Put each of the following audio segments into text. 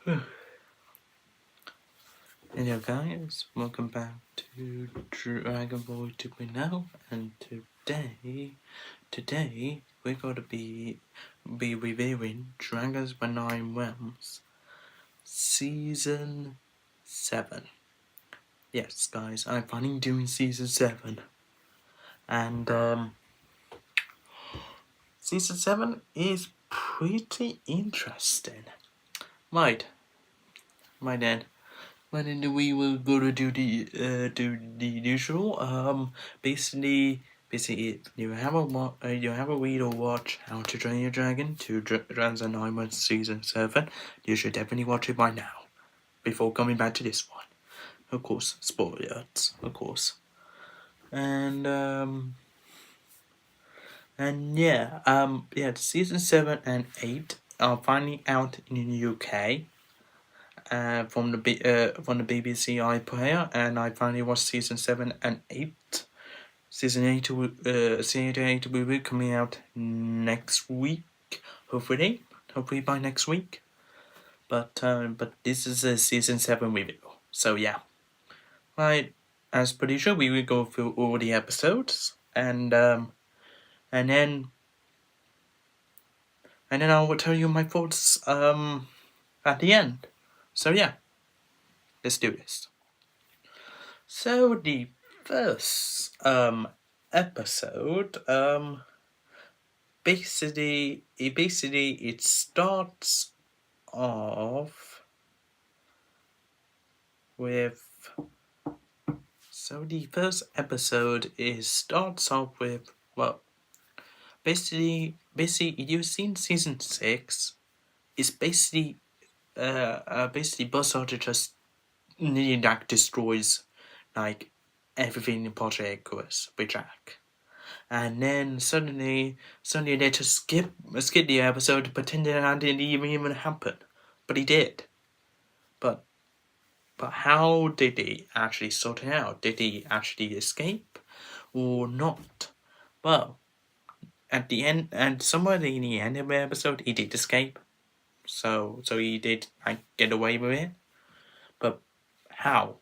Hello guys, welcome back to Dragon Ball 2.0, and today we're going to be reviewing Dragons by Nine Realms Season 7. Yes guys, I'm finally doing Season 7, and Season 7 is pretty interesting. Right then. But then we will go to do the usual. Basically, if you have a read or watch How to Train Your Dragon to Dragons and Nine Season 7, you should definitely watch it by now, before coming back to this one. Of course, spoilers, of course. And Season 7 and 8 are finally out in the UK. From the BBC iPlayer, and I finally watched season 7 and 8. Season 8 will be coming out next week, hopefully by next week. But this is a season 7 review, so yeah. Right, as per usual, we will go through all the episodes, and then I will tell you my thoughts at the end. So yeah, let's do this. So the first episode basically it starts off with basically you've seen season 6. It's basically Buzzsaw just nearly destroys everything in Project Icarus with Jack. And then suddenly they just skip the episode, pretending that didn't even happen. But he did. But how did he actually sort it out? Did he actually escape or not? Well, at the end, and somewhere in the end of the episode, he did escape. So he did get away with it. But how?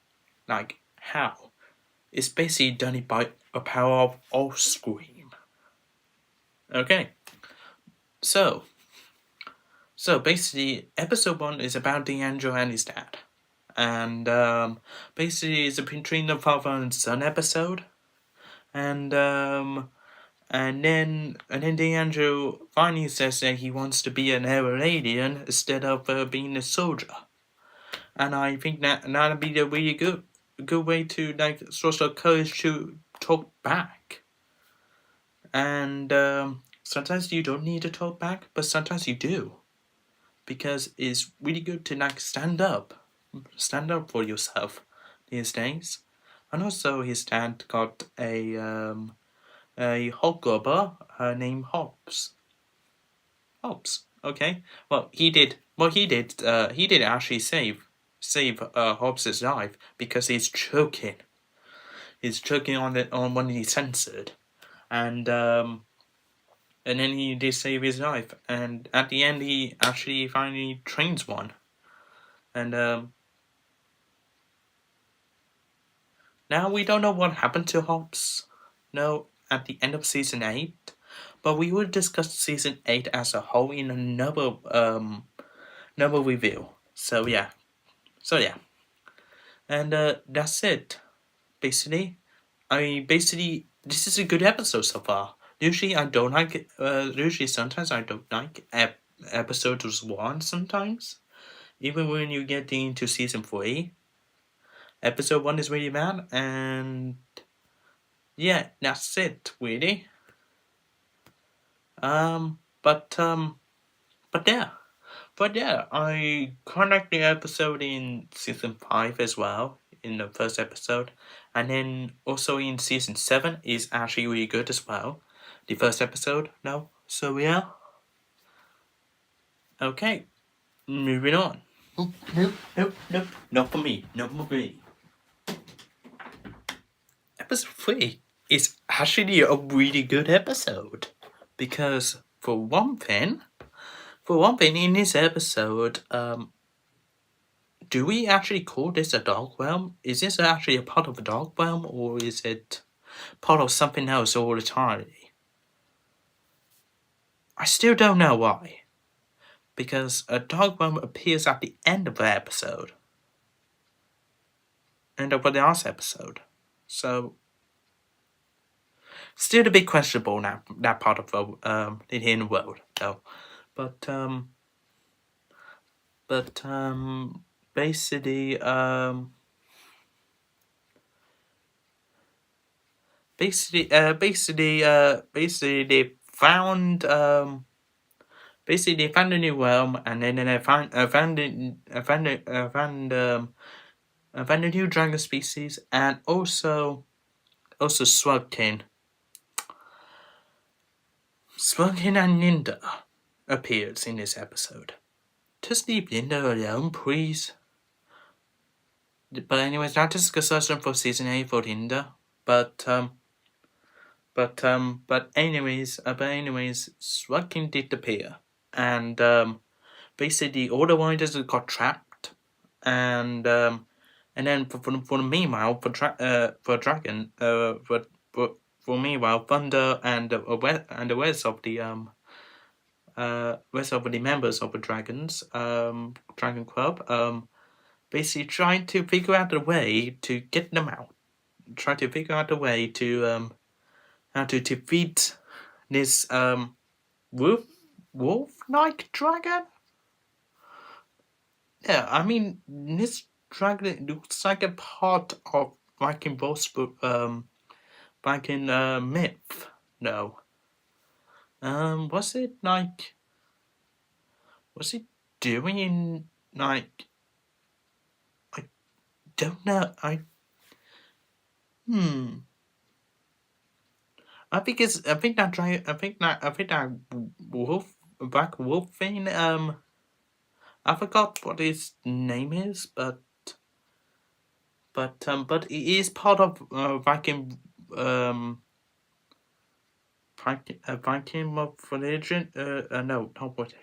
How? It's basically done by a power of off-screen. Okay. So basically, episode 1 is about D'Angelo and his dad. And basically, it's a between the father and son episode. And then D'Angelo finally says that he wants to be an alien instead of being a soldier. And I think that'd be a really good way to sort of courage to talk back. And sometimes you don't need to talk back, but sometimes you do, because it's really good to stand up for yourself these days. And also, his dad got a hobgoblin named Hobbs. Okay. Well, he did actually save Hobbs' life, because he's choking. He's choking on one he censored, and then he did save his life. And at the end, he actually finally trains one, and now we don't know what happened to Hobbs. No, at the end of season 8, but we will discuss season 8 as a whole in another review. So yeah, and that's it. Basically, this is a good episode so far. Usually I don't like it. Usually sometimes I don't like episodes 1 sometimes. Even when you get into season 3. Episode 1 is really bad, and yeah, that's it, really. But yeah, I quite like the episode in season 5 as well, in the first episode. And then also in season 7 is actually really good as well. The first episode, no? So yeah. Okay, moving on. Nope. Not for me. Episode 3 is actually a really good episode. Because for one thing, in this episode, do we actually call this a dog realm? Is this actually a part of a dog realm, or is it part of something else all the time? I still don't know why. Because a dog realm appears at the end of the episode. End of the last episode. So still a bit questionable now, that part of the hidden world though. But basically they found a new realm, and then they found a new dragon species, and also Slugkin and Linda appears in this episode. Just leave Linda alone, please. But anyways, that is discussion for season 8 for Linda. But anyways, Slugkin did appear, and basically all the riders got trapped, and then for the meanwhile, for meanwhile, Thunder and the rest of the members of the Dragon Club basically trying to figure out a way to get them out. Try to figure out a way to how to defeat this wolf-like dragon. Yeah, I mean, this dragon looks like a part of Viking myth. No. Was it doing like? I don't know. I think that black wolf thing. I forgot what his name is, but it is part of Viking of religion. No, not what.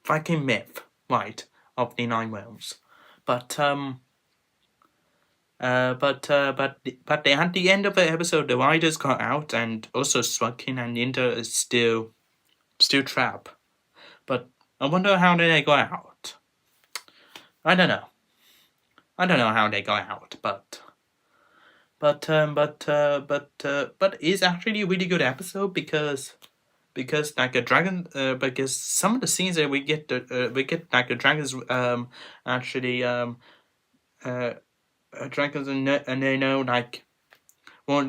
Viking myth, right, of the Nine Realms, but at the end of the episode, the riders got out, and also Slugkin and Linda is still trapped. But I wonder how they got out. I don't know how they got out, but it's actually a really good episode because like a dragon because some of the scenes that we get like the dragons actually dragons and they know like what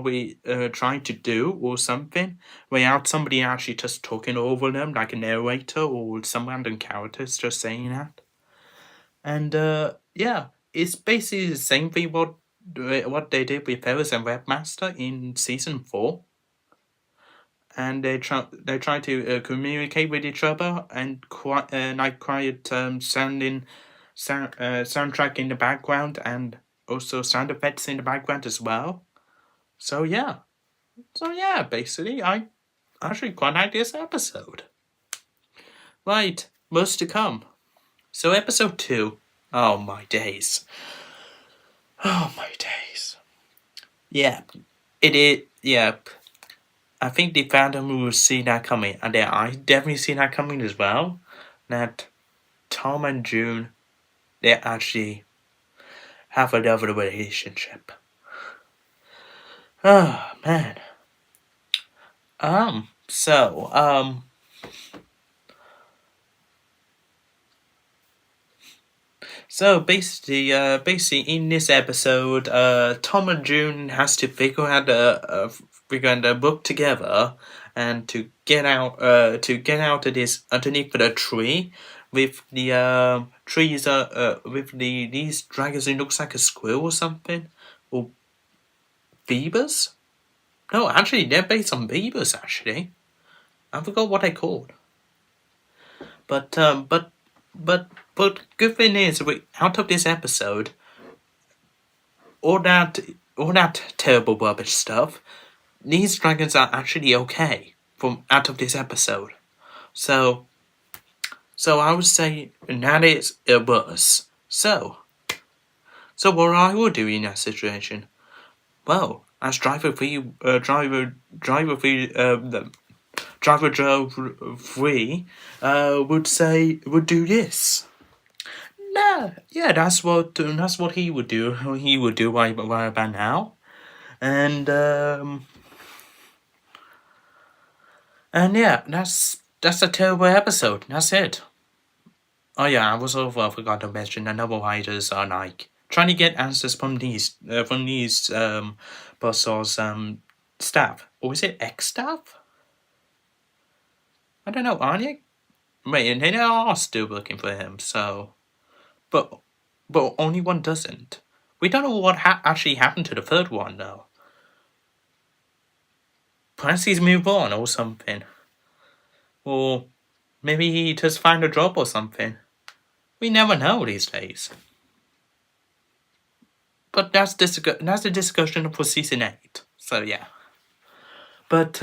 we trying to do or something without somebody actually just talking over them like a narrator or some random characters just saying that. And yeah, it's basically the same thing what they did with Ferris and Webmaster in season 4. And they try to communicate with each other and quiet soundtrack in the background and also sound effects in the background as well. So yeah, basically I actually quite like this episode. Right, most to come. So episode 2. Oh my days. Yeah, it is. Yep. I think the fandom will see that coming, and I definitely see that coming as well. That Tom and June, they actually have a lovely relationship. Oh man. So basically, in this episode, Tom and June has to figure out a book together, and to get out of this underneath the tree, with the trees with these dragons. It looks like a squirrel or something, or beavers. No, actually, they're based on beavers. Actually, I forgot what they're called. But good thing is, out of this episode, all that terrible rubbish stuff, these dragons are actually okay from out of this episode. So So I would say that is a worse. So what I would do in that situation? Well, as driver three, driver Joe three, would do this. No, yeah, that's what he would do. He would do right about now, and yeah, that's a terrible episode. That's it. Oh yeah, I was also forgot to mention that other writers are like trying to get answers from these Buzzsaw's staff, or is it ex staff? I don't know. Aren't they? Wait, and they are still working for him. So, but only one doesn't. We don't know what actually happened to the third one though. Perhaps he's moved on or something, or maybe he just found a job or something. We never know these days. But that's the discussion for season 8. So yeah. But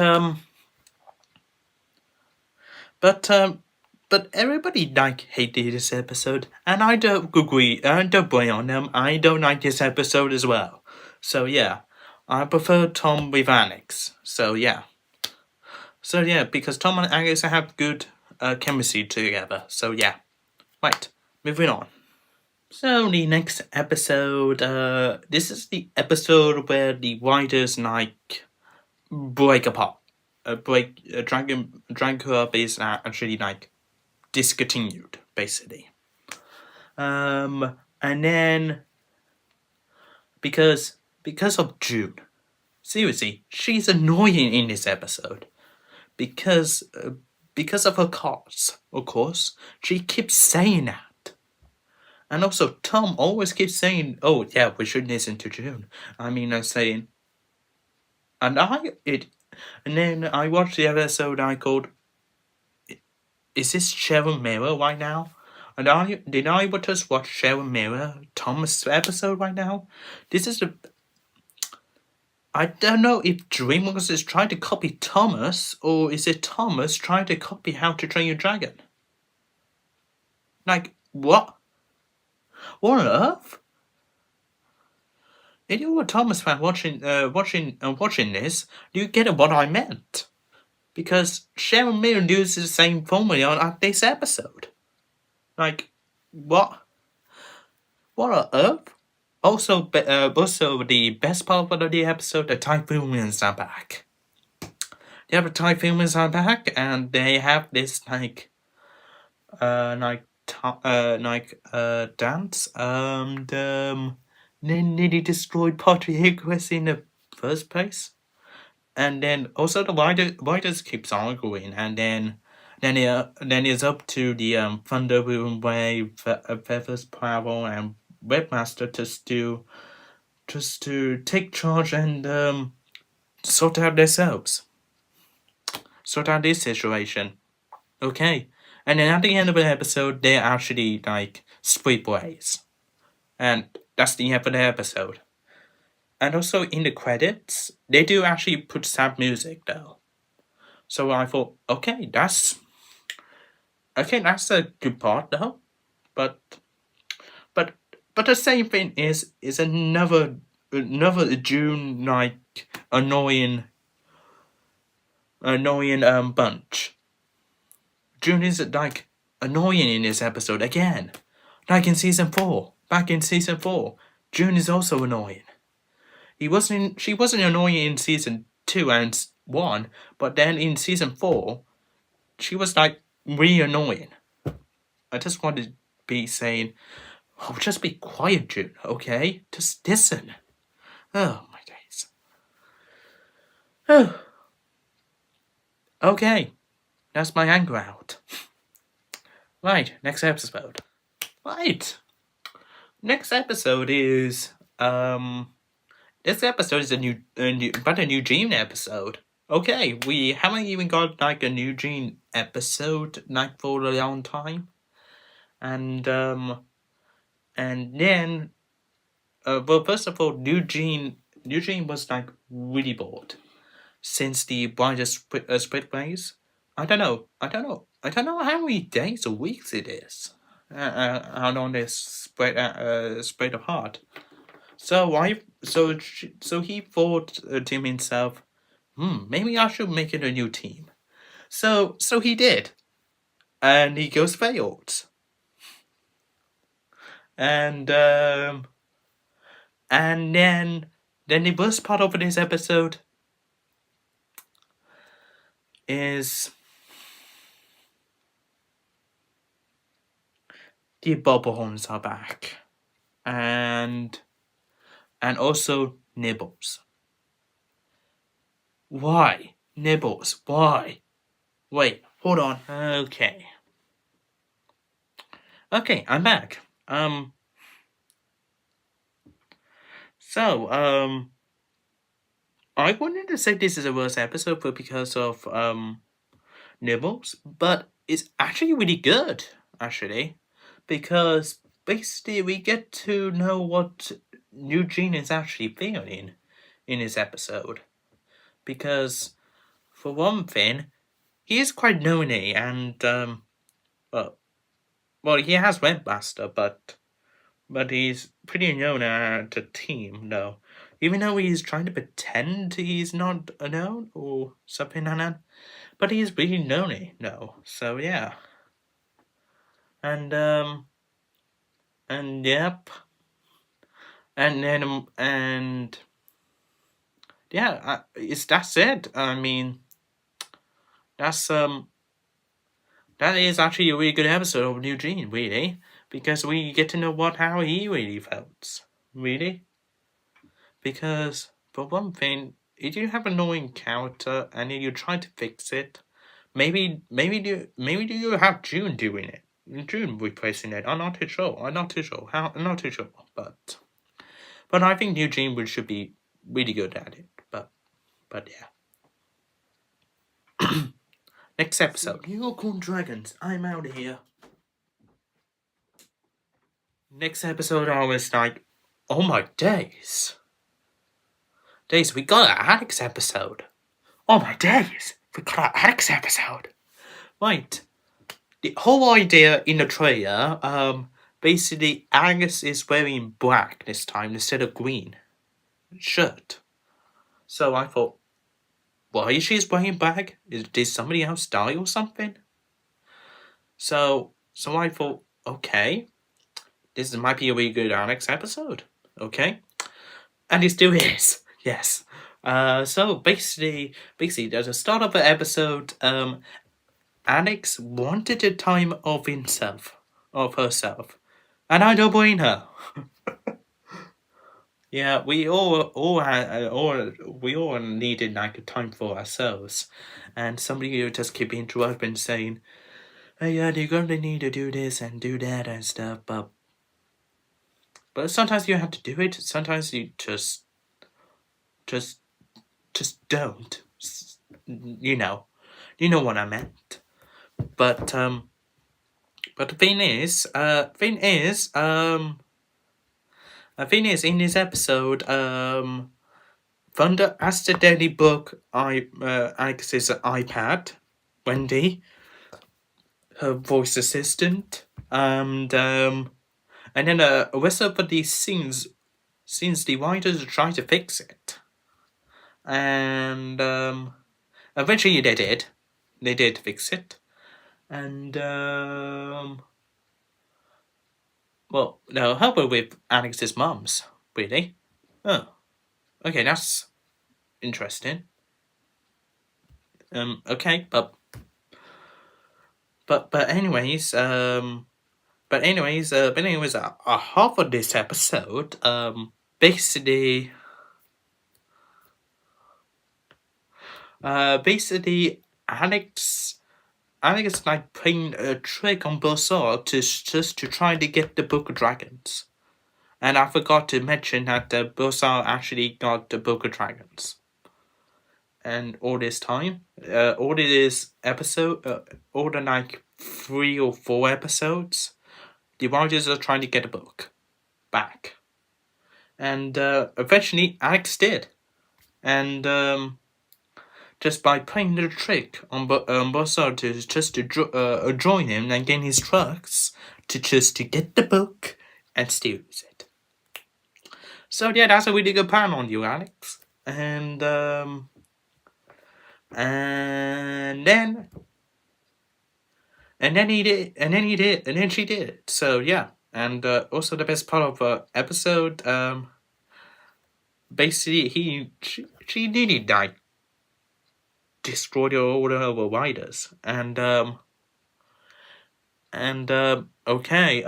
everybody hated this episode, and I don't agree. I don't blame on them. I don't like this episode as well. So yeah, I prefer Tom with Alex. So yeah, because Tom and Alex have good chemistry together. So yeah, right. Moving on. So the next episode, this is the episode where the writers break apart. Dragon is actually discontinued, basically. And then because of June, seriously, she's annoying in this episode because of her cards. Of course, she keeps saying that. And also, Tom always keeps saying, "Oh yeah, we should listen to June." I mean, I'm saying, and then I watched the episode I called, "Is this Sharon Mirror right now?" And did I just watch Sharon Mirror Thomas episode right now? This is I don't know if DreamWorks is trying to copy Thomas, or is it Thomas trying to copy How to Train Your Dragon? Like what? What on earth? If you were a Thomas fan watching this, you get what I meant. Because Sharon Mirror uses the same formula on this episode. Like, what? What on earth? Also, the best part of the episode, the Typhoonians are back. The other Typhoonians are back, and they have this dance, and they nearly destroyed Pottery Icarus in the first place. And then also the writers keeps arguing, and then it's up to the Thunder Room Wave, Feathers Power, and Webmaster just to take charge and sort out themselves, sort out this situation. Okay, and then at the end of the episode, they actually split ways, and that's the end of the episode. And also in the credits, they do actually put sad music though. So I thought, okay, that's a good part though. But the same thing is another June annoying bunch. June is annoying in this episode again. Back in season 4, June is also annoying. She wasn't annoying in season 2 and 1, but then in season 4, she was really annoying. I just wanted to be saying, "Oh, just be quiet, June, okay? Just listen." Oh my days. Oh. Okay, that's my anger out. Right, next episode. Right. Next episode is this episode is a new Gene episode. Okay, we haven't even got a new Gene episode for a long time, and then well, first of all, Eugene was really bored since the Blinder split ways. I don't know. I don't know. I don't know how many days or weeks it is. Out on this spread apart. So he thought to himself, maybe I should make it a new team. So he did, and he goes failed. And then the worst part of this episode is the Bobblehorns are back, and also Nibbles. Why Nibbles? Why? Wait, hold on. Okay, I'm back. So I wanted to say this is the worst episode, but because of Nibbles, but it's actually really good, actually, because basically we get to know what Eugene is actually feeling in this episode. Because, for one thing, he is quite lonely and, well, he has Webmaster, but he's pretty known at the team, though. Even though he's trying to pretend he's not known or something like that. But he's really lonely, no. So yeah. And yep. And then and yeah, that's it. I mean, that's that is actually a really good episode of Eugene, really, because we get to know how he really felt, really. Because for one thing, if you have an annoying character and you try to fix it, maybe do you have June doing it? June replacing it. I'm not too sure. I'm not too sure. But I think Eugene should be really good at it. But yeah. Next episode. Unicorn Dragons. I'm out of here. Next episode, I was like, oh my days. We got an Alex episode. Oh my days. We got an Alex episode. Right. The whole idea in the trailer, basically, Alex is wearing black this time instead of green shirt. So I thought, why is she wearing black? Did somebody else die or something? So I thought, okay, this might be a really good Alex episode. Okay, and it still is. Yes. So basically, at the start of the episode, Alex wanted a time of herself, and I don't blame her. Yeah, we all needed like a time for ourselves, and somebody would just keep interrupting, saying, "Hey, yeah, you're gonna need to do this and do that and stuff," but sometimes you have to do it. Sometimes you just don't. You know what I meant. But the thing is, in this episode, Thunder accidentally broke Alex's iPad, Wendy, her voice assistant, and then the rest of these scenes the writers try to fix it, and eventually they did fix it, and well, no, how about with Alex's mom's, really? Oh, okay, that's interesting. Okay, but anyways, half of this episode, basically, Alex is like playing a trick on Bosar to try to get the Book of Dragons. And I forgot to mention that Bosar actually got the Book of Dragons. And all this time, all this episode, all the like 3 or 4 episodes, the writers are trying to get the book back. And eventually Alex did. And just by playing the trick on Buzzsaw to join him and get his trucks to get the book and steal it. So yeah, that's a really good plan on you, Alex. And then she did it. So yeah, and also the best part of the episode, basically she nearly died, destroyed all the riders, and okay,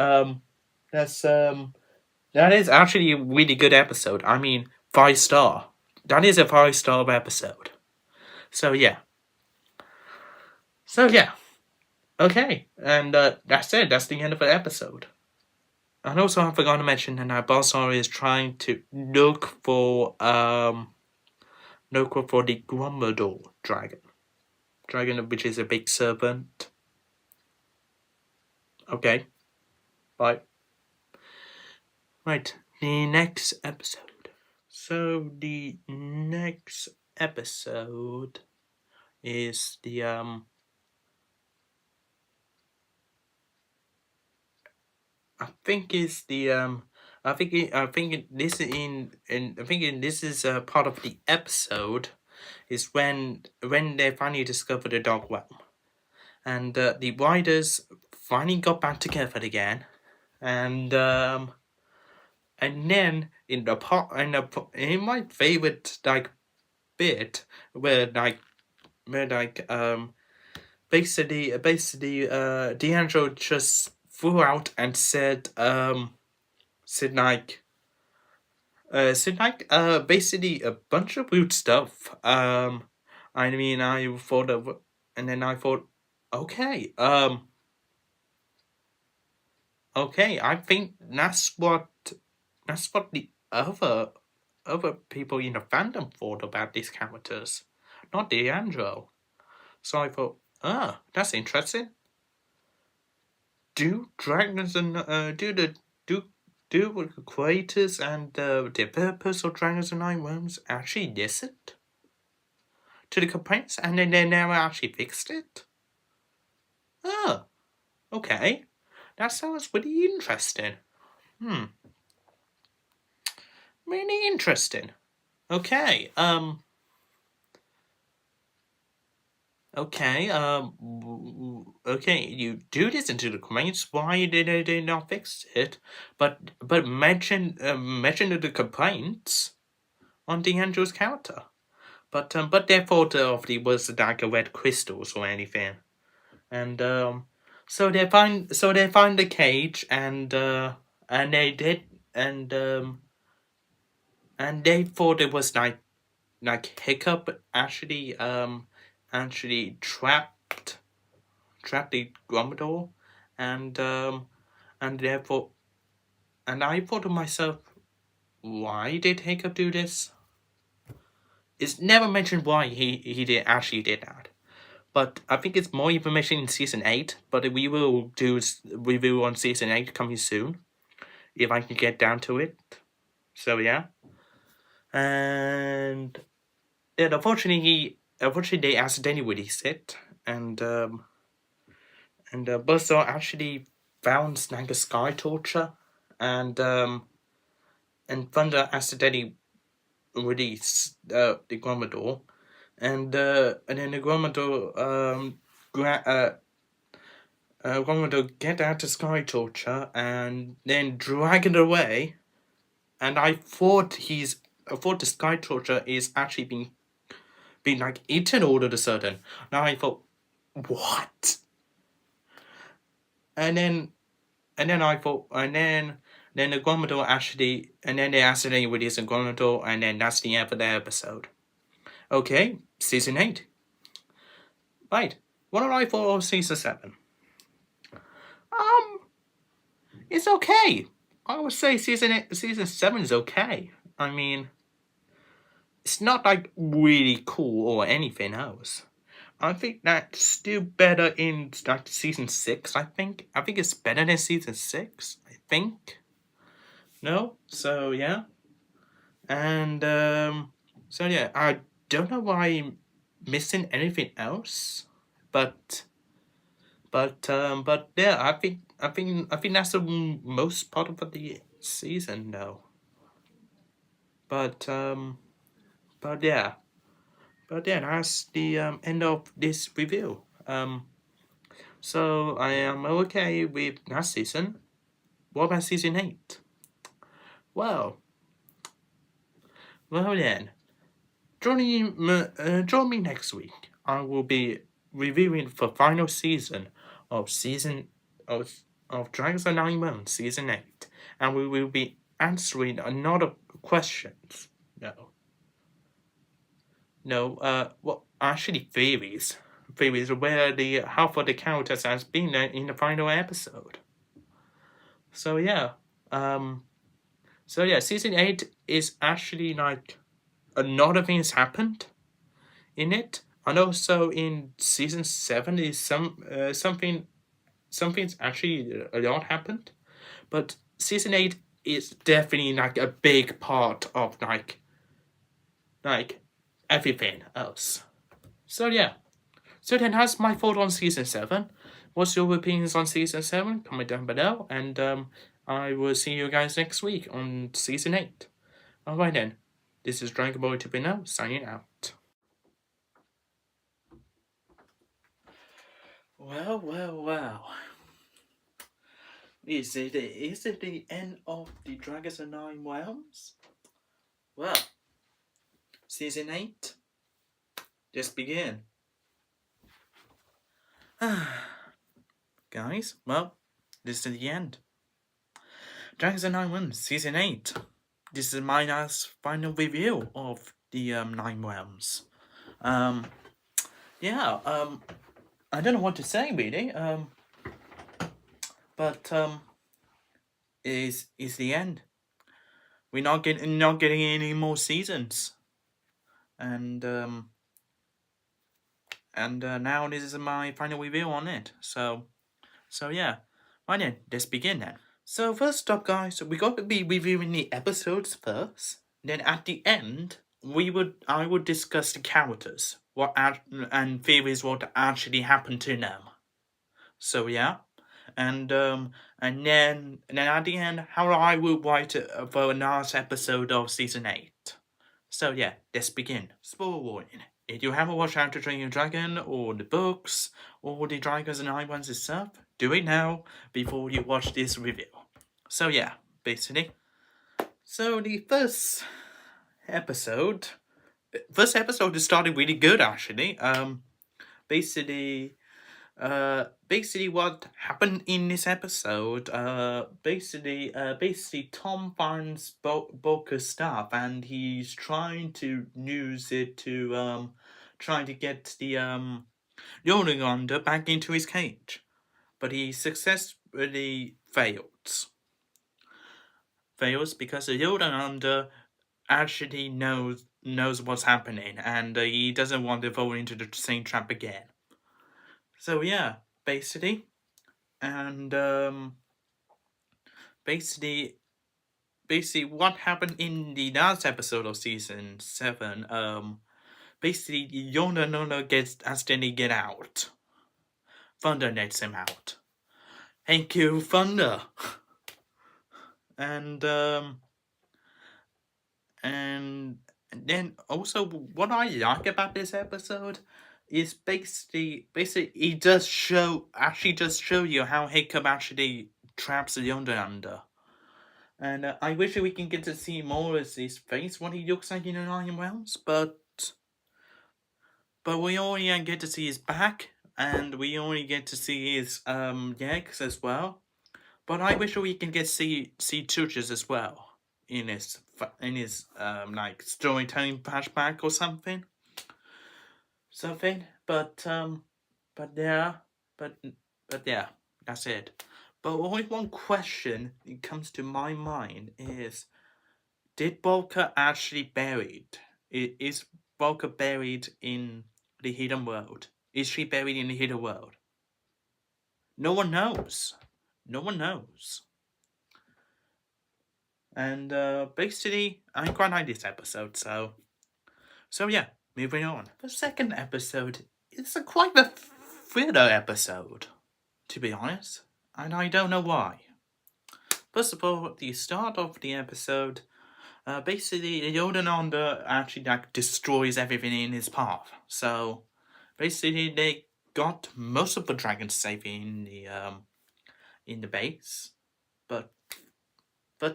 that is actually a really good episode. I mean, 5-star. That is a 5-star episode. So yeah. Okay, and that's it. That's the end of the episode. And also, I forgot to mention that Balsar is trying to look for the Grumbledore dragon, which is a big serpent. Okay, bye. Right, the next episode. So the next episode is the I think this is part of the episode is when they finally discovered the Dark Realm, and the riders finally got back together again, and then in my favorite bit where basically D'Angelo just flew out and said basically a bunch of weird stuff. I mean, I thought of, and then I thought, okay, I think that's what the other people in the fandom thought about these characters, not D'Angelo. So I thought, that's interesting. Do dragons and do the creators and the developers of Dragons and Nine Realms actually listened to the complaints and then they never actually fixed it? Oh, okay. That sounds really interesting. Really interesting. Okay, okay, you do listen to the complaints. Why did they not fix it? But mention the complaints on D'Angelo's character. But their thought of it was like a red crystals or anything. And so they find the cage and they did and they thought it was like Hiccup actually trapped the Grumbledore, and therefore, and I thought to myself, why did Hiccup do this? It's never mentioned why he did that, but I think it's more information in season 8. But we will do a review on season 8 coming soon, if I can get down to it. So yeah, and unfortunately they accidentally released it, and Buzzsaw actually found like a sky torture, and Thunder accidentally released the Grumbledore, and then the Grumbledore Grumbledore get out the sky torture and then drag it away, and I thought the sky torture is actually being like eaten all of a sudden. Now I thought, what? And then I thought, and then the Grumbledore actually, and then they accidentally released the Grumbledore, and then that's the end of the episode. Okay, season 8. Right, what did I thought of season 7? It's okay. I would say season 7 is okay. I mean, it's not like really cool or anything else. I think that's still better in like season 6. I think it's better than season 6. I think. No, so yeah, and so yeah, I don't know why missing anything else, but yeah, I think that's the most part of the season though. But but yeah, that's the end of this review. So I am okay with that season. What about season 8? Well, then, join me next week. I will be reviewing the final season of season of Dragons of Nine Realms season 8, and we will be answering another questions. Well, actually theories of where the half of the characters has been in the final episode. So yeah, season 8 is actually like a lot of things happened in it, and also in season 7 is something's actually a lot happened, but season 8 is definitely like a big part of like everything else. So yeah. So then that's my thought on season 7. What's your opinions on season 7? Comment down below, and I will see you guys next week on season 8. Alright then, this is Dragon Ball 2.0 signing out. Well. Is it the end of the Dragons of Nine Realms? Well, season 8, just begin. Guys, well, this is the end. Dragons of Nine Realms, season 8. This is my last final review of the Nine Realms. Yeah, I don't know what to say really. But is the end. We're not getting any more seasons, and now this is my final review on it. So yeah, right then, let's begin then. So first up, guys, we got to be reviewing the episodes first. Then at the end, I would discuss the characters, and theories what actually happened to them. So yeah, and then at the end, how I will write for the last episode of season 8. So yeah, let's begin. Spoiler warning. If you haven't watched How to Train Your Dragon, or the books, or the Dragons and Islands itself, do it now before you watch this review. So yeah, basically. So the first episode started really good actually. Basically what happened in this episode, basically Tom finds Boca's stuff and he's trying to use it to trying to get the Yolanda back into his cage, but he successfully fails because the Yolanda actually knows what's happening, and he doesn't want to fall into the same trap again. So yeah, basically, and basically what happened in the last episode of season 7, basically Yolanda gets accidentally get out. Thunder lets him out. Thank you, Thunder. And then also what I like about this episode is basically it does show you how Hiccup actually traps Yolanda. And I wish we can get to see more of his face, what he looks like in the Nine Realms, but we only get to see his back, and we only get to see his legs as well. But I wish we can get see Chuches as well in his like storytelling flashback or something. But yeah, that's it. But only one question that comes to my mind is, did Volker actually buried? Is Volker buried in the hidden world? Is she buried in the hidden world? No one knows. No one knows. And basically, I quite like this episode. So yeah, moving on. The second episode is quite a thriller episode, to be honest, and I don't know why. First of all, the start of the episode, basically, Yodananda actually destroys everything in his path. So, basically, they got most of the dragons safe in the base, but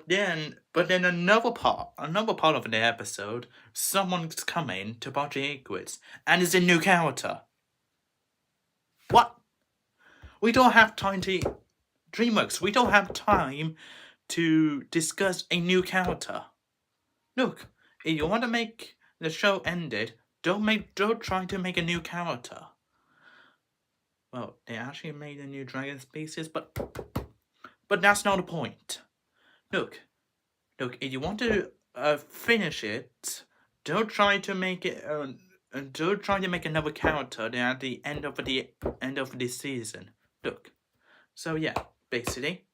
then another part of the episode, someone's coming to Project Iguis, and it's a new character. What? We don't have time to DreamWorks. We don't have time to discuss a new character. Look, if you want to make the show ended, don't try to make a new character. Well, they actually made a new dragon species, but that's not the point. Look, if you want to finish it, don't try to make it. Don't try to make another character at the end of this season. Look, so yeah, basically.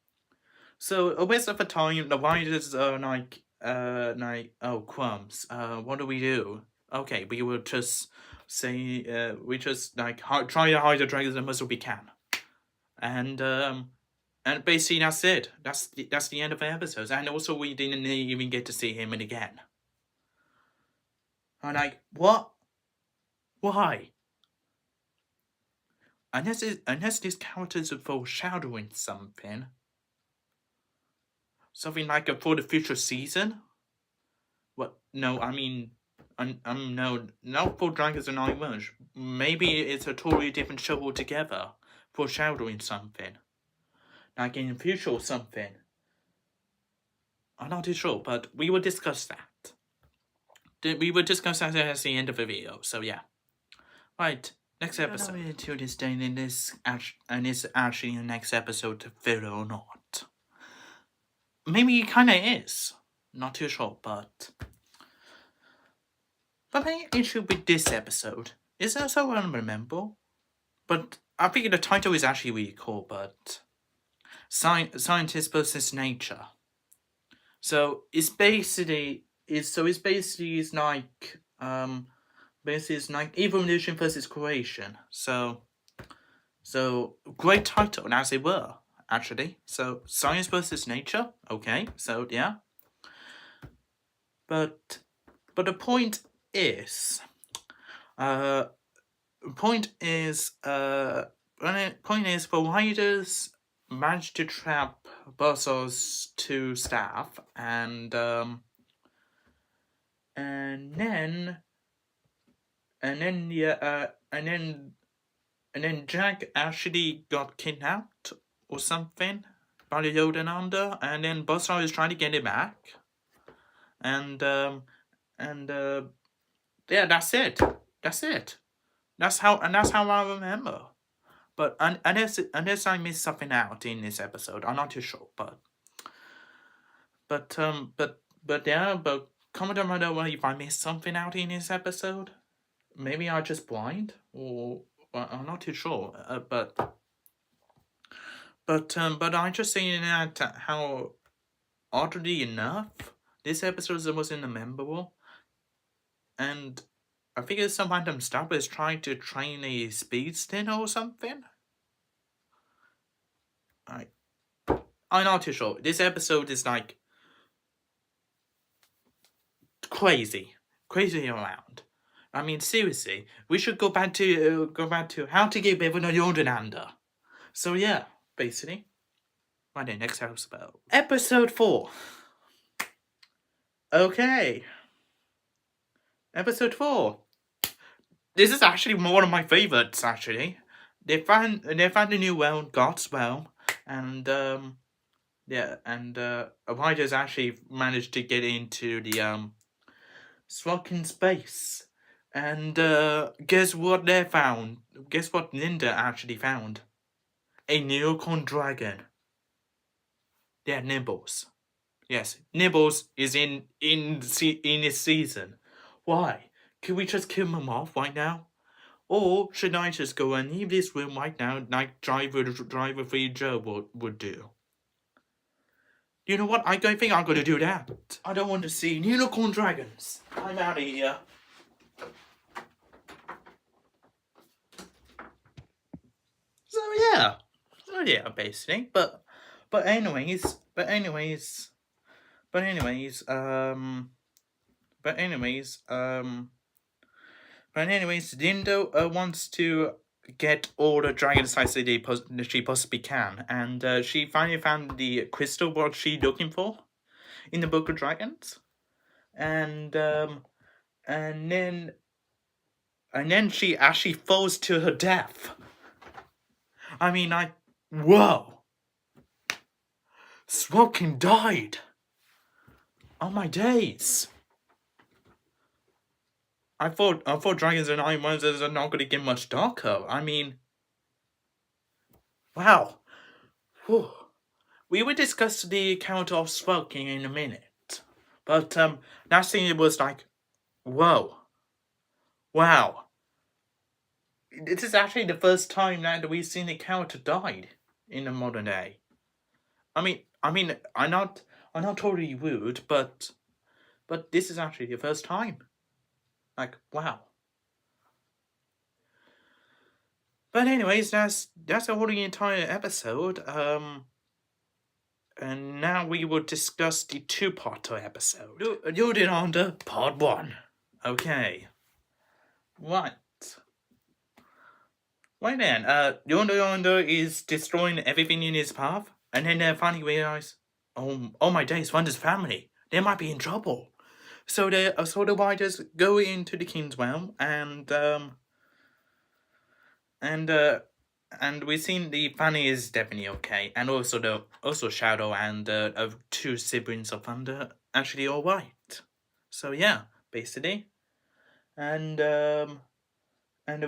So a waste of the time. The writers are like, oh crumbs. What do we do? Okay, we will just say, we just try to hide the dragons as much as we can, and basically that's it. That's the end of the episodes, and also we didn't even get to see him again. I'm like, what? Why? Unless these characters are foreshadowing something like for the future season. What? No, I mean, no, not for Dragons and Night Merge. Maybe it's a totally different show altogether, foreshadowing something, like in the future or something. I'm not too sure, but we will discuss that. We will discuss that at the end of the video. So yeah, right. Next episode. Until this day, and it's actually the next episode to filler or not. Maybe it kind of is. Not too sure, but my issue with this episode is so unrememberable. But I think the title is actually really cool. But scientist versus nature. So it's basically like evolution versus creation. So great title as it were, actually. So science versus nature. Okay, so yeah. But the point is, the point is, the writers managed to trap Buzzard's two staff, and then Jack actually got kidnapped or something by the Yodananda, and then Buzzard is trying to get it back, and yeah, that's it. That's how I remember. But unless I missed something out in this episode, I'm not too sure. But yeah. But comment down below if I missed something out in this episode. Maybe I'm just blind, or I'm not too sure. But I'm just saying that how oddly enough, this episode wasn't memorable, and I think it's some random stuff is trying to train a speed stint or something. I'm not too sure. This episode is like crazy around. I mean, seriously, we should go back to how to get better than Yodananda. So yeah, basically, right then, next episode 4. Okay, episode 4. This is actually one of my favorites. Actually, they found a new realm, God's realm, and yeah, and writers actually managed to get into the Swakin space, and guess what they found? Guess what Linda actually found? A Neocorn dragon. Yeah, Nibbles. Yes, Nibbles is in this season. Why? Can we just kill him off right now? Or should I just go and leave this room right now like Driver 3 Joe would do? You know what? I don't think I'm gonna do that. I don't want to see unicorn dragons. I'm out of here. yeah. So yeah, basically. But anyways, but anyways, but anyways, but anyways, but anyways, Dindo wants to get all the dragon sites that she possibly can, and she finally found the crystal what she looking for in the Book of Dragons, and and then and then she actually falls to her death. I mean, whoa, Smoking died. Oh my days. I thought Dragons and Iron Monsters are not gonna get much darker. I mean, wow. Whew. We will discuss the account of smoking in a minute. But that scene it was like, whoa. Wow. This is actually the first time that we've seen a character died in the modern day. I mean I'm not totally rude, but this is actually the first time. Like, wow. But anyways, that's all the entire episode. And now we will discuss the two-parter episode. Yodinanda Part 1. Okay. Right. Right then, Yonda is destroying everything in his path, and then they finally realize, oh my days, Wonder's family, they might be in trouble. So the riders go into the King's Realm, and we've seen the Fanny is definitely okay, and also Shadow and of two siblings of Thunder actually all right. So yeah, basically, and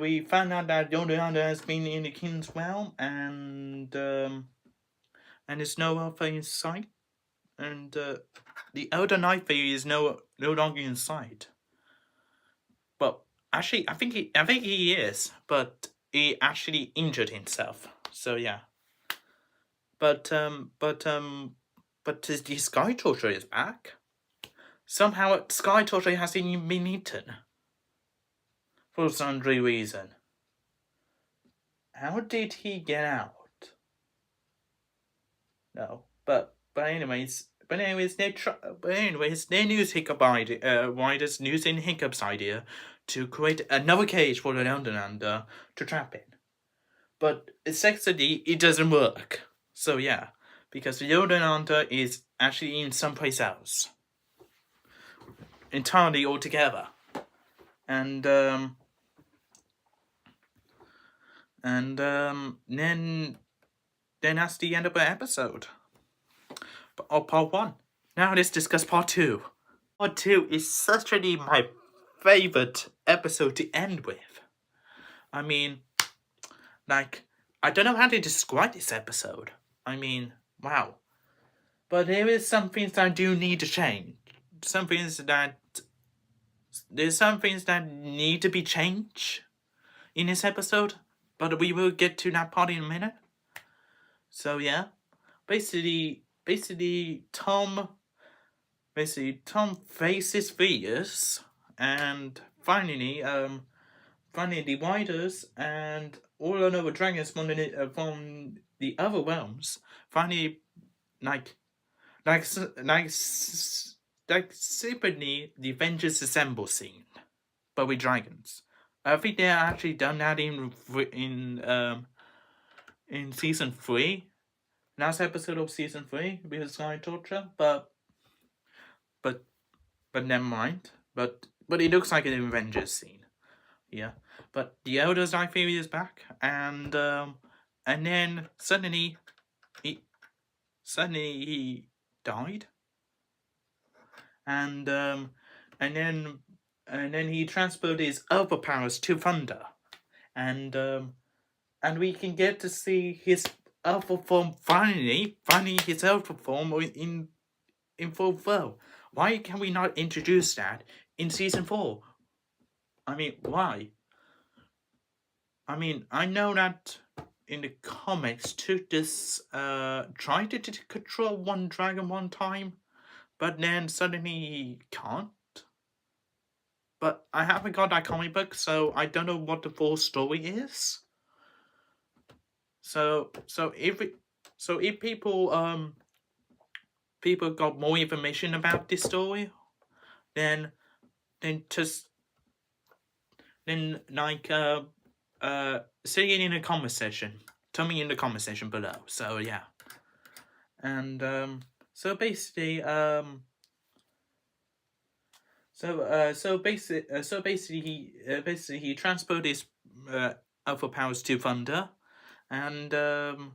we found out that Yonda has been in the King's Realm, and there's no other in sight, and the Elder Night Fairy is no longer in sight. But actually, I think he is, but he actually injured himself. So yeah. But the Sky Torture is back. Somehow, Sky Torture has been eaten for some reason. How did he get out? No, but anyways, they use Riders using Hiccup's idea to create another cage for the Underlander to trap in. But sexually, it doesn't work. So yeah, because the Underlander is actually in someplace else, entirely altogether, and then that's the end of the episode. Part 1. Now let's discuss Part 2. Part 2 is certainly my favorite episode to end with. I mean, like, I don't know how to describe this episode. I mean, wow. But there is some things that I do need to change. There's some things that need to be changed in this episode. But we will get to that part in a minute. So yeah. Basically Tom faces fears, and finally the Riders and all another dragons from the other realms finally simply the Avengers Assemble scene, but with dragons. I think they actually done that in season 3, last episode of season 3 with Sky Torture, but never mind. But it looks like an Avengers scene. Yeah. But the Elder Night Fairy is back, and then suddenly he died. And then he transferred his other powers to Thunder. And we can get to see his alpha form finally his alpha form in full flow. Why can we not introduce that in season 4? I mean, why? I mean, I know that in the comics, Tutus tried to control one dragon one time, but then suddenly he can't. But I haven't got that comic book, so I don't know what the full story is. So if people got more information about this story, then just like say it in the comment section. Tell me in the comment section below. So yeah, and so basically so basically he transferred his alpha powers to Thunder, and then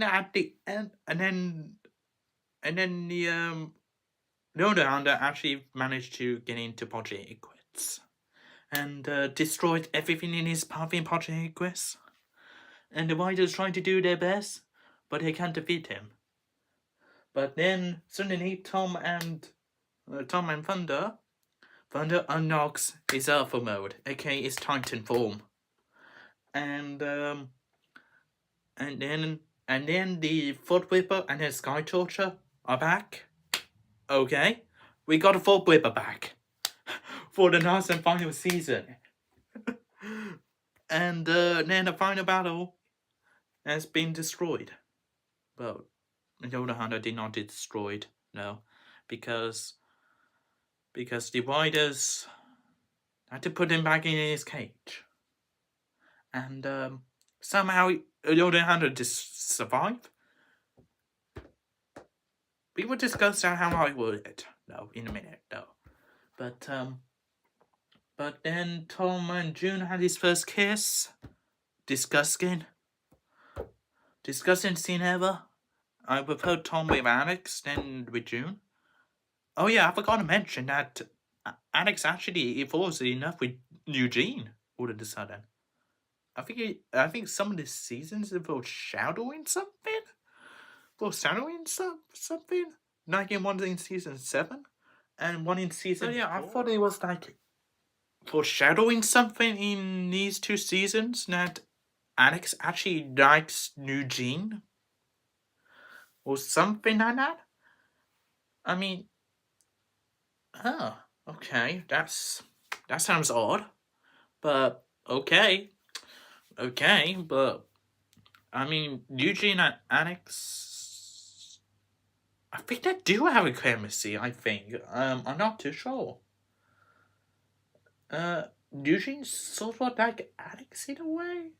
at the end, and then the other Hunter actually managed to get into Project Equus and destroyed everything in his path in Project Equus. And the Riders trying to do their best, but they can't defeat him. But then suddenly Tom and Thunder unlocks his Alpha mode, aka his Titan form, and then the Thought Whipper and his Sky Torture are back. Okay, we got a Thought Whipper back for the last and final season, and then the final battle has been destroyed. Well, the Elder Hunter did not get destroyed, no, because the Riders had to put him back in his cage, and somehow the Elder Hunter just survived. We will discuss how I would in a minute though, but then Tom and June had his first kiss. Disgusting scene ever. I preferred Tom with Alex than with June. Oh yeah, I forgot to mention that Alex actually falls enough with Eugene all of a sudden. I think some of the seasons are foreshadowing something. Something. Like in one in season 7 and one in season. So yeah, 4. I thought it was like foreshadowing something in these 2 seasons that Alex actually likes Eugene or something like that. I mean, okay, that sounds odd, but okay, but I mean, Eugene and Alex, I think they do have a chemistry. I think I'm not too sure. Eugene's sort of like Alex in a way.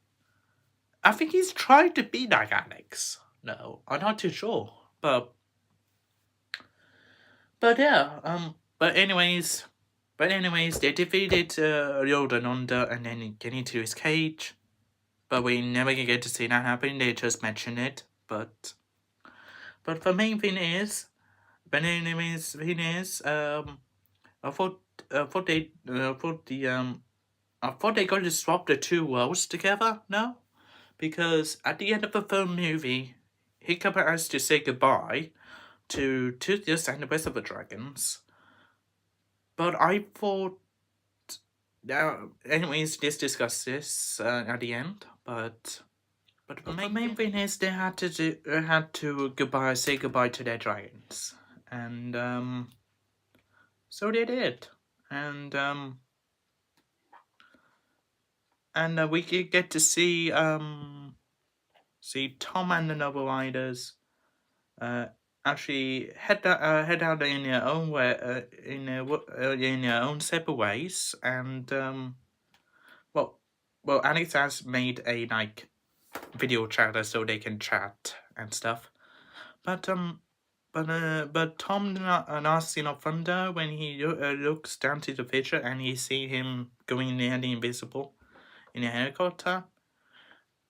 I think he's trying to be like Alex. No, I'm not too sure, but yeah, but anyways, they defeated Yodananda and then get into his cage. But we never get to see that happen. They just mention it. But the main thing is, I thought they going to swap the 2 worlds together. No, because at the end of the film movie, Hiccup has to say goodbye to Toothless and the rest of the dragons. But I thought. Anyways, let's discuss this at the end. But the main thing is they had to say goodbye to their dragons, and so they did, and we could get to see Tom and the Noble Riders actually head out in their own way, in their own separate ways, and well, Alex has made a video chat so they can chat and stuff, but Tom last scene of Thunder when he looks down to the picture and he see him going near the invisible in a helicopter,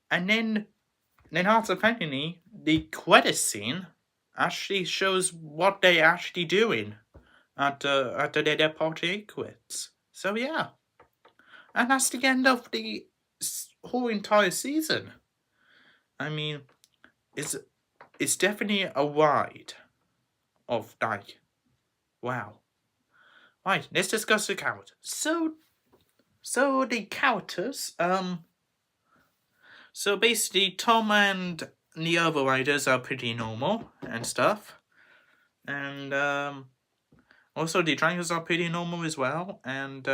and then after finally the credit scene actually shows what they actually doing at their party quits. So yeah, and that's the end of the whole entire season. I mean, it's definitely a ride of wow. Right, let's discuss the characters. So the characters, so basically Tom and the other riders are pretty normal and stuff, and also the dragons are pretty normal as well, and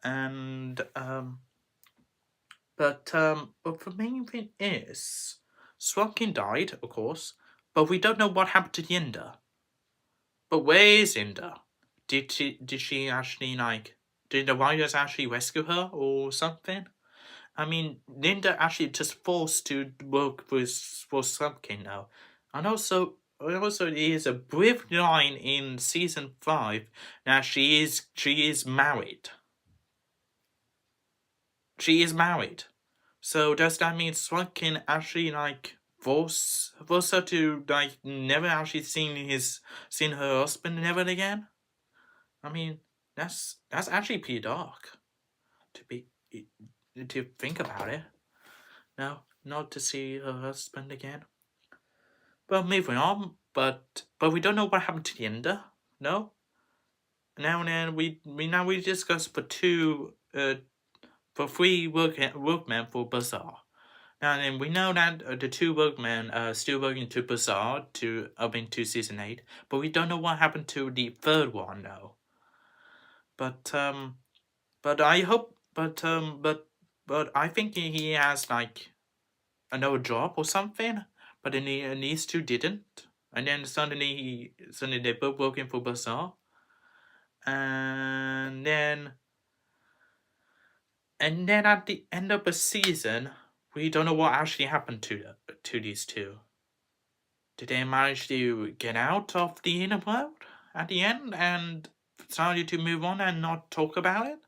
and but the main thing is, Swamp King died, of course, but we don't know what happened to Yinda. But where is Yinda? Did she actually did the Warriors actually rescue her or something? I mean, Linda actually just forced to work with for Swamp King now, and also there is a brief line in season 5 that she is married. She is married. So does that mean Swamp King actually force her to never actually seen her husband never again? I mean, that's actually pretty dark to be to think about it. No, not to see her husband again. Well, moving on, but we don't know what happened to Yinda. No. Now and then we discuss for three workmen for Bazaar. Now and then we know that the two workmen are still working to Bazaar to up into season 8, but we don't know what happened to the third one now. But I hope but I think he has another job or something. But then these two didn't, and then suddenly they both working for Bazaar, and then at the end of the season, we don't know what actually happened to these two. Did they manage to get out of the inner world at the end and decided to move on and not talk about it,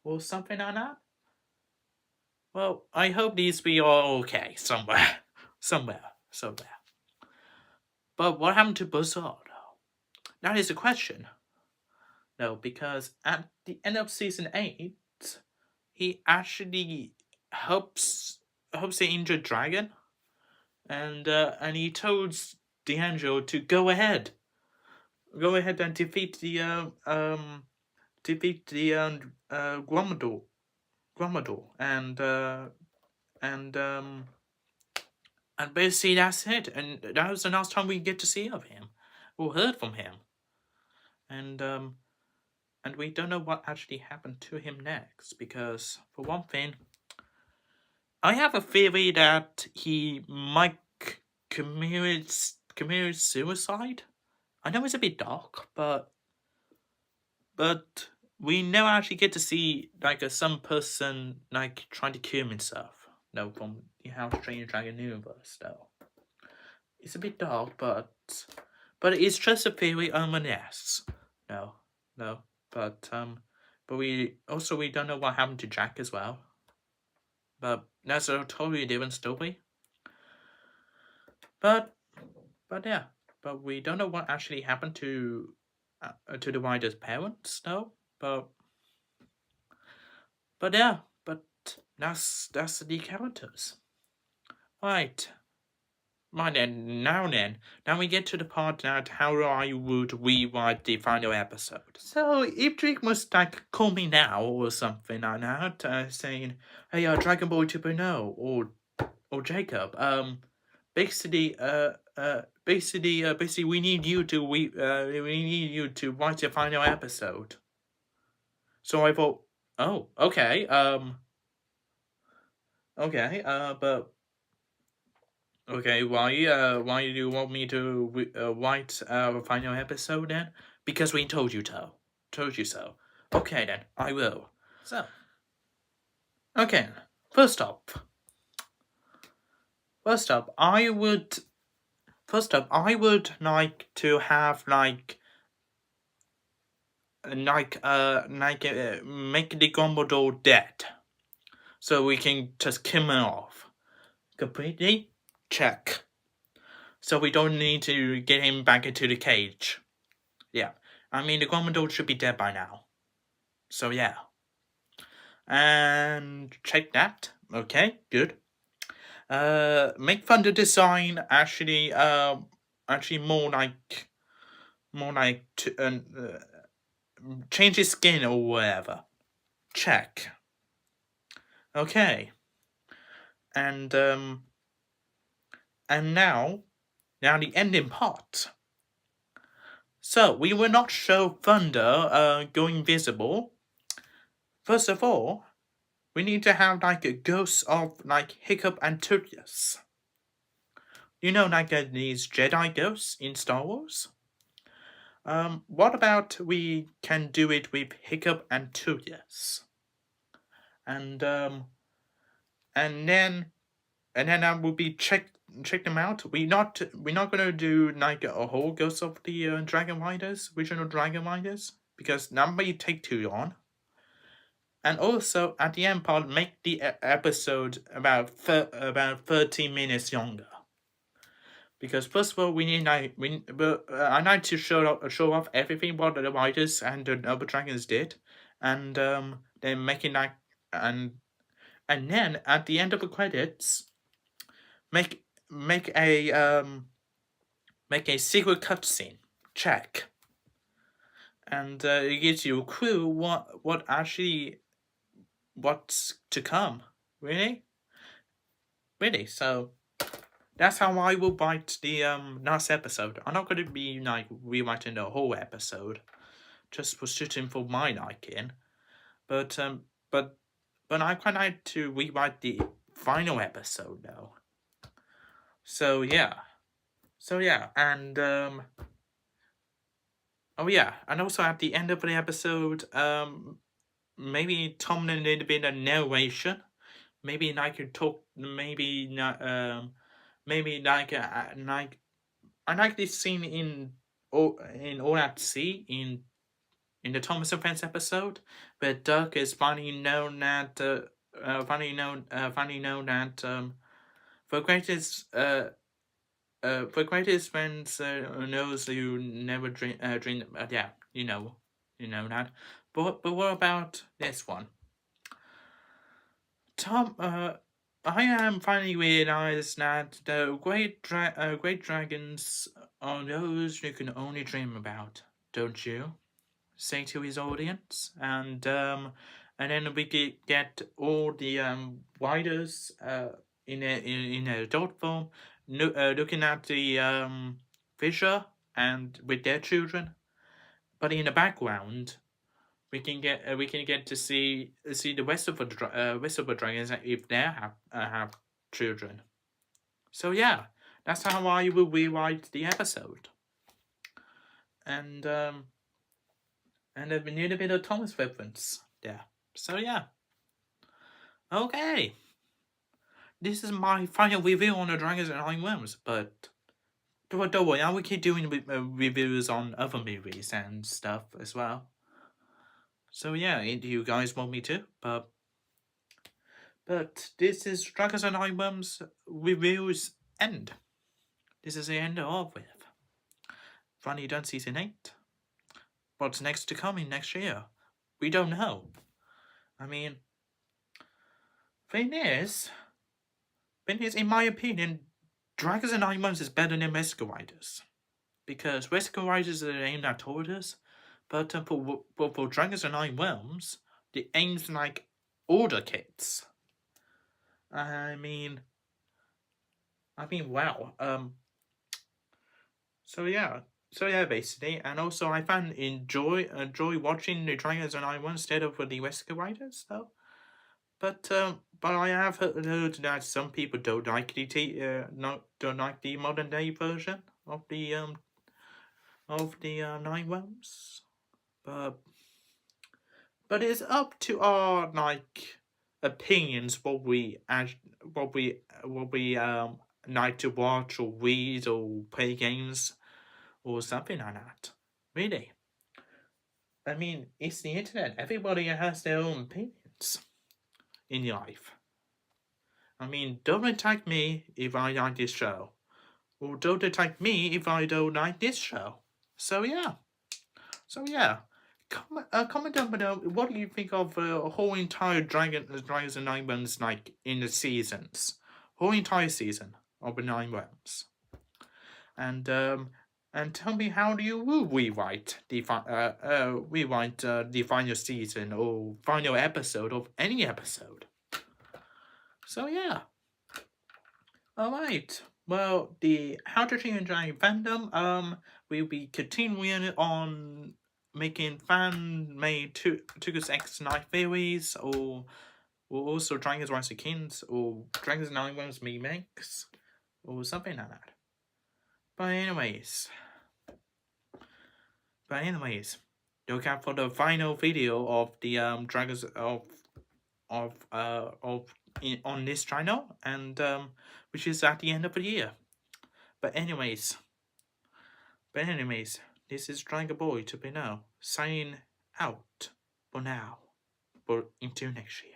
or something like that? Well, I hope these be all okay somewhere. But what happened to Bazaar, though? That is the question. No, because at the end of season 8, he actually helps the injured dragon, and he tells D'Angelo to go ahead and defeat the Grumador, and basically that's it. And that was the last time we get to see of him or heard from him. And we don't know what actually happened to him next, because for one thing, I have a theory that he might commit suicide. I know it's a bit dark, but we never actually get to see some person trying to kill himself. No, from the How to Train Your Dragon universe, though. It's a bit dark, but it's just a theory, yes. No. But we don't know what happened to Jack as well. But that's a totally different story. But yeah. But we don't know what actually happened to the writer's parents, though. But yeah. But that's the characters. Right. Right then, now we get to the part that how I would rewrite the final episode. So if Drake must call me now or something like that, saying, "Hey, Dragon Ball 2.0 or Jacob, basically we need you to write the final episode." So I thought, oh, okay, but. Okay, why do you want me to write our final episode then? Because we told you so. Okay then, I will. So, okay, first up, I would like to have make the Dumbledore dead, so we can just kill him off completely. Check. So we don't need to get him back into the cage. Yeah. I mean, the Dumbledore should be dead by now. So yeah. And check that. Okay, good. Make Thunder design actually more change his skin or whatever. Check. Okay. And now the ending part. So we will not show Thunder going visible, First of all, we need to have like a ghost of like Hiccup and Turtius. You know, like these Jedi ghosts in Star Wars. What about we can do it with Hiccup and Turtius, and and then I will be check them out. We're not gonna do like a whole Ghost of the Dragon Riders, original Dragon Riders, because that may take too long. And also at the end part, make the episode about 13 minutes longer. Because first of all, we need I like to show off everything what the writers and the other dragons did, and then making like and then at the end of the credits, make make a secret cutscene. Check. And it gives you a clue what's to come. Really? So that's how I will write the last episode. I'm not gonna be like rewriting the whole episode, just for shooting for my liking. But I quite like to rewrite the final episode though. So yeah, and oh yeah, and also at the end of the episode, maybe Tom a little bit of narration. Maybe like you talk, maybe not, maybe like I like this scene in All at Sea in the Thomas and Friends episode, where Doug is finally known that the greatest friends knows you never dream. Yeah, you know that. But what about this one? Tom, I am finally realized that the great dragons are those you can only dream about, don't you? Say to his audience, and then we get all the writers in a adult form looking at the fisher and with their children, but in the background we can get to see the rest of the dragons if they have children. So yeah, that's how I will rewrite the episode, and a little bit of Thomas reference there. So yeah, okay. This is my final review on the Dragons and Ironworms, but don't worry, I will keep doing reviews on other movies and stuff as well. So yeah, do you guys want me to? But this is Dragons and Ironworms reviews end. This is the end of with. Finally done season 8. What's next to come in next year? We don't know. I mean, thing is, in my opinion, Dragons and Ironworms is better than Rescue Riders. Because Rescue Riders are aimed at toddlers, but for Dragons and Ironworms, the aim's like older kids. I mean, wow. So yeah, basically, and also I found enjoy watching the Dragons and Ironworms instead of the Rescue Riders, though. But I have heard that some people don't like don't like the modern day version of the Ironworms. But it's up to our like opinions what we like to watch or read or play games or something like that. Really. I mean, it's the internet. Everybody has their own opinions in life. I mean, don't attack me if I like this show. Or don't attack me if I don't like this show. So yeah. Comment down below. What do you think of the whole entire Dragons and Nine Realms like in the seasons? Whole entire season of the Nine Realms. And tell me, how do you rewrite the final season or final episode of any episode? So yeah. Alright. Well, the How to Train Your Dragon fandom will be continuing on making fan-made Tugus X Night theories, or also Dragons Rise of Kings, or Dragons and Islands remakes, or something like that. But anyways, look out for the final video of the Dragons on this channel, and which is at the end of the year. But anyways, this is Dragon Boy 2.0 signing out for now, but until next year.